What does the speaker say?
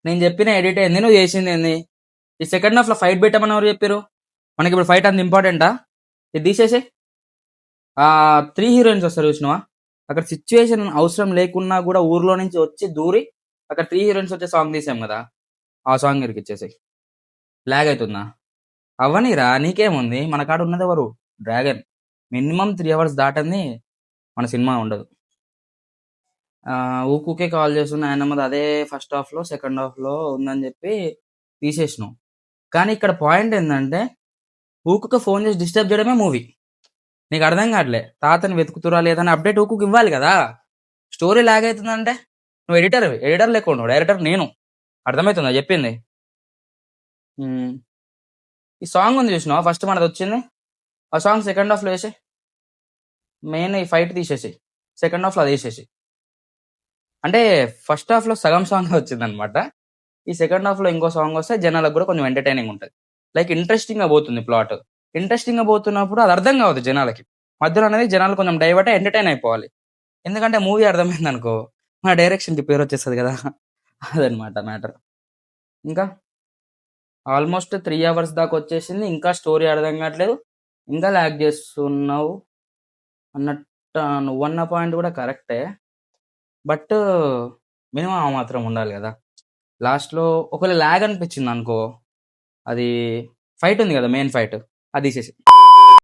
నేను చెప్పిన ఎడిట్ ఏంది, నువ్వు చేసింది ఏంది? ఈ సెకండ్ హాఫ్ లో ఫైట్ పెట్టమని ఎవరు చెప్పారు? మనకి ఇప్పుడు ఫైట్ అంత ఇంపార్టెంటా? ఇది తీసేసి ఆ 3 హీరోయిన్స్ వస్తారు చూసినావా? అక్కడ సిచ్యువేషన్ అవసరం లేకున్నా కూడా ఊర్లో నుంచి వచ్చి దూరి అక్కడ 3 హీరోయిన్స్ వచ్చే సాంగ్ తీసాం కదా, ఆ సాంగ్ ఇరికిచ్చేసి. లాగ్ అవుతుందా? అవ్వనిరా, నీకేముంది? మన కాడ ఉన్నది ఎవరు? డ్రాగన్. మినిమం 3 అవర్స్ దాటంది మన సినిమా ఉండదు. ఊకూకే కాల్ చేస్తున్న ఆయనమ్మది అదే ఫస్ట్ హాఫ్‌లో, సెకండ్ హాఫ్‌లో ఉందని చెప్పి తీసేసినాం. కానీ ఇక్కడ పాయింట్ ఏందంటే, ఊకూకే ఫోన్ చేసి డిస్టర్బ్ చేయడమే మూవీ. నీకు అర్థం కావట్లే. తాతని వెతుకుతురా లేదా అని అప్డేట్ ఊకూకే ఇవ్వాలి కదా! స్టోరీ లాగ్ అవుతుందంటే నువ్వు ఎడిటర్‌వి. ఎడిటర్ లెక్క ఉండు. డైరెక్టర్ నేను. అర్థమైతుందా చెప్పింది? హ్మ్. ఈ సాంగ్ ఉంది చూసినావా ఫస్ట్ మనదొచ్చింది? ఆ సాంగ్ సెకండ్ హాఫ్‌లో ఏసేయి. మెయిన్ ఈ ఫైట్ తీసేసేయి. సెకండ్ హాఫ్‌లో అదేసేసేయి. అంటే ఫస్ట్ హాఫ్‌లో సగం సాంగే వచ్చిందనమాట. ఈ సెకండ్ హాఫ్‌లో ఇంకో సాంగ్ వస్తే జనాలకు గూడా కొంచెం ఎంటర్‌టైనింగ్ ఉంటది. లైక్ ఇంట్రెస్టింగ్‌గా పోతుంది ప్లాట్. ఇంట్రెస్టింగ్‌గా పోతున్నప్పుడు అది అర్థం కావద్దు జనాలకి. మధ్యలో అనేది జనాలు కొంచెం డైవర్ట్ అయ్యి ఎంటర్‌టైన్ అయిపోవాలి. ఎందుకంటే మూవీ అర్థమైందనుకో, మన డైరెక్షన్‌కి పేరొచ్చేస్తది గదా! అదనమాట మ్యాటర్. ఇంకా ఆల్మోస్ట్ 3 అవర్స్ దాకొచ్చేసింది. ఇంకా స్టోరీ అర్థం కావట్లేదు. ఇంకా లాగ్ చేస్తున్నావు నువ్వన్న పాయింట్ గూడా కరెక్టే. బట్ మినిమమ్ ఆ మాత్రం ఉండాలి గదా! లాస్ట్‌లో ఒకవేళ లాగ్ అనిపించిందనుకో, అది ఫైట్ ఉంది గదా! మెయిన్ ఫైట్ అది తీసేసేయి.